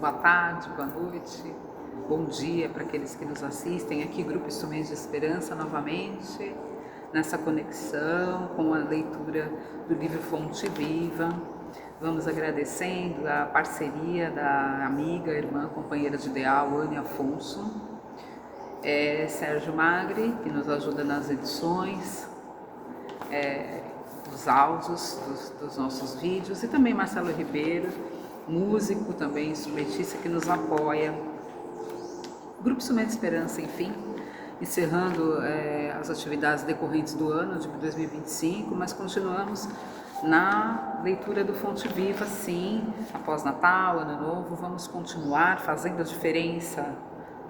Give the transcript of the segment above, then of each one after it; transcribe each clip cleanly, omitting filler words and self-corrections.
boa tarde, boa noite, bom dia para aqueles que nos assistem. Aqui, Grupo Instrumentos de Esperança, novamente, nessa conexão com a leitura do livro Fonte Viva. Vamos agradecendo a parceria da amiga, irmã, companheira de ideal, Anne Afonso, Sérgio Magri, que nos ajuda nas edições, dos áudios dos nossos vídeos, e também Marcelo Ribeiro, músico também, instrumentista, que nos apoia. Grupo Instrumento de Esperança, enfim, encerrando as atividades decorrentes do ano de 2025, mas continuamos na leitura do Fonte Viva, sim, após Natal, Ano Novo, vamos continuar fazendo a diferença,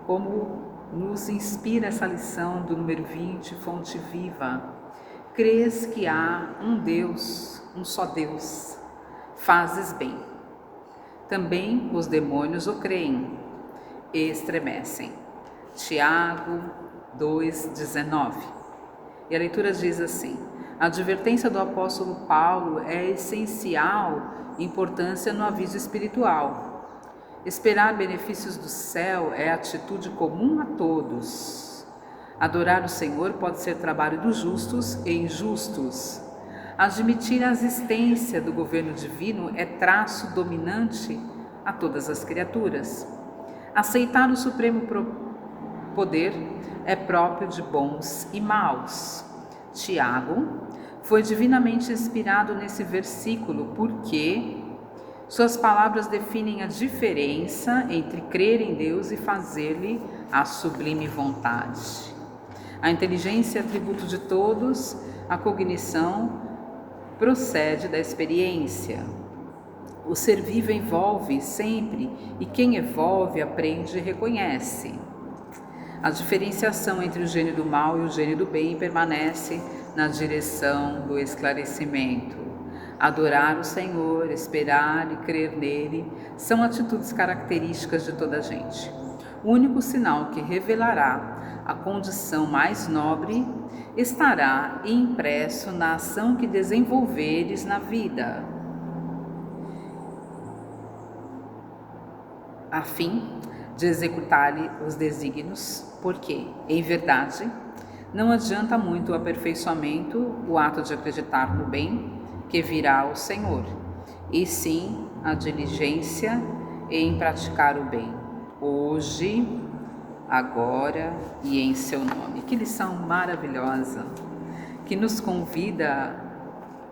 como nos inspira essa lição do número 20, Fonte Viva. Crês que há um Deus, um só Deus, fazes bem. Também os demônios o creem e estremecem. Tiago 2,19. E a leitura diz assim: a advertência do apóstolo Paulo é essencial importância no aviso espiritual. Esperar benefícios do céu é atitude comum a todos. Adorar o Senhor pode ser trabalho dos justos e injustos. Admitir a existência do governo divino é traço dominante a todas as criaturas. Aceitar o supremo poder é próprio de bons e maus. Tiago foi divinamente inspirado nesse versículo porque suas palavras definem a diferença entre crer em Deus e fazer-lhe a sublime vontade. A inteligência é atributo de todos, a cognição procede da experiência. O ser vivo envolve sempre, e quem evolve aprende e reconhece. A diferenciação entre o gênio do mal e o gênio do bem permanece na direção do esclarecimento. Adorar o Senhor, esperar e crer nele são atitudes características de toda a gente. O único sinal que revelará a condição mais nobre estará impresso na ação que desenvolveres na vida, a fim de executar-lhe os desígnios, porque, em verdade, não adianta muito o aperfeiçoamento, o ato de acreditar no bem que virá ao Senhor, e sim a diligência em praticar o bem, hoje, agora e em seu nome. Que lição maravilhosa, que nos convida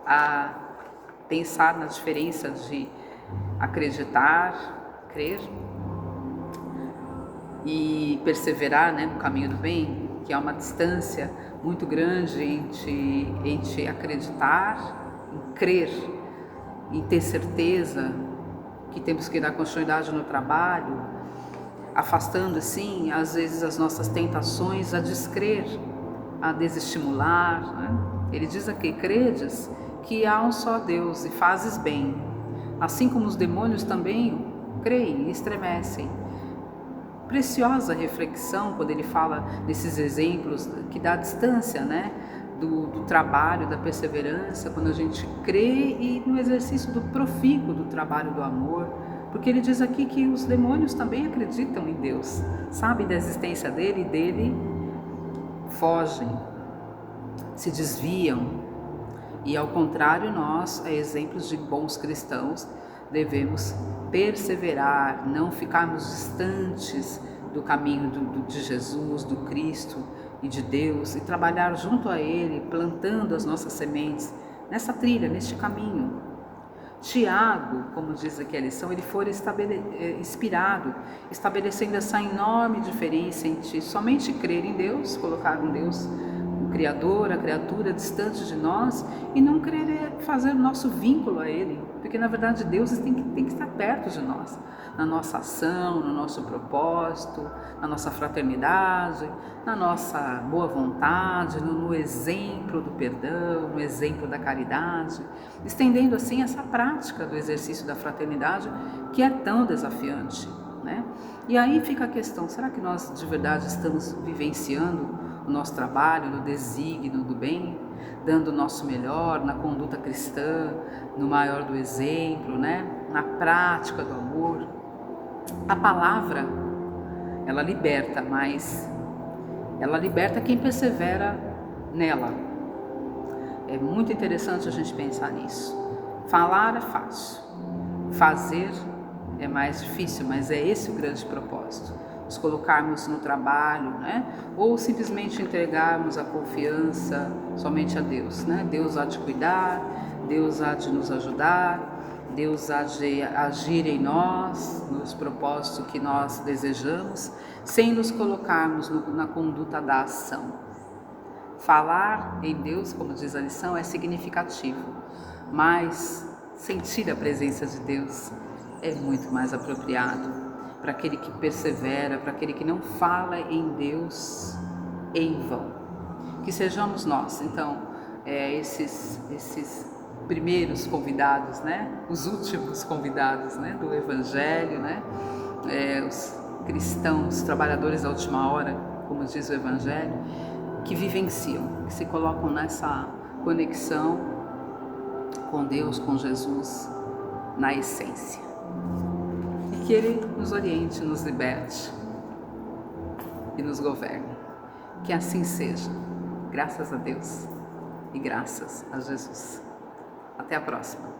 a pensar na diferença de acreditar, crer e perseverar, no caminho do bem, que há uma distância muito grande entre acreditar, em crer, em ter certeza que temos que dar continuidade no trabalho, afastando, assim, às vezes as nossas tentações a descrer, a desestimular. Ele diz aqui: credes que há um só Deus e fazes bem, assim como os demônios também creem e estremecem. Preciosa reflexão quando ele fala desses exemplos que dá distância, do trabalho, da perseverança, quando a gente crê, e no exercício do profícuo do trabalho do amor, porque ele diz aqui que os demônios também acreditam em Deus, sabem da existência dele, e dele fogem, se desviam, e ao contrário, nós, a exemplos de bons cristãos, devemos perseverar, não ficarmos distantes do caminho de Jesus, do Cristo e de Deus, e trabalhar junto a Ele, plantando as nossas sementes nessa trilha, neste caminho. Tiago, como diz aqui a lição, ele foi inspirado, estabelecendo essa enorme diferença entre somente crer em Deus, colocar um Deus, o Criador, a criatura distante de nós, e não querer fazer o nosso vínculo a Ele, porque na verdade Deus tem que estar perto de nós, na nossa ação, no nosso propósito, na nossa fraternidade, na nossa boa vontade, no exemplo do perdão, no exemplo da caridade, estendendo assim essa prática do exercício da fraternidade, que é tão desafiante, E aí fica a questão: será que nós de verdade estamos vivenciando o nosso trabalho no desígnio do bem, dando o nosso melhor na conduta cristã, no maior do exemplo, na prática do amor? A palavra, ela liberta, mas ela liberta quem persevera nela. É muito interessante a gente pensar nisso. Falar é fácil, fazer é mais difícil, mas é esse o grande propósito. Nos colocarmos no trabalho, né? Ou simplesmente entregarmos a confiança somente a Deus, né? Deus há de cuidar, Deus há de nos ajudar, Deus há de agir em nós, nos propósitos que nós desejamos, sem nos colocarmos na conduta da ação. Falar em Deus, como diz a lição, é significativo, mas sentir a presença de Deus é muito mais apropriado para aquele que persevera, para aquele que não fala em Deus em vão. Que sejamos nós, então, esses primeiros convidados, né? Os últimos convidados, né? Do Evangelho, né? Os cristãos, trabalhadores da última hora, como diz o Evangelho, que vivenciam, que se colocam nessa conexão com Deus, com Jesus, na essência. E que Ele nos oriente, nos liberte e nos governe. Que assim seja, graças a Deus e graças a Jesus. Até a próxima.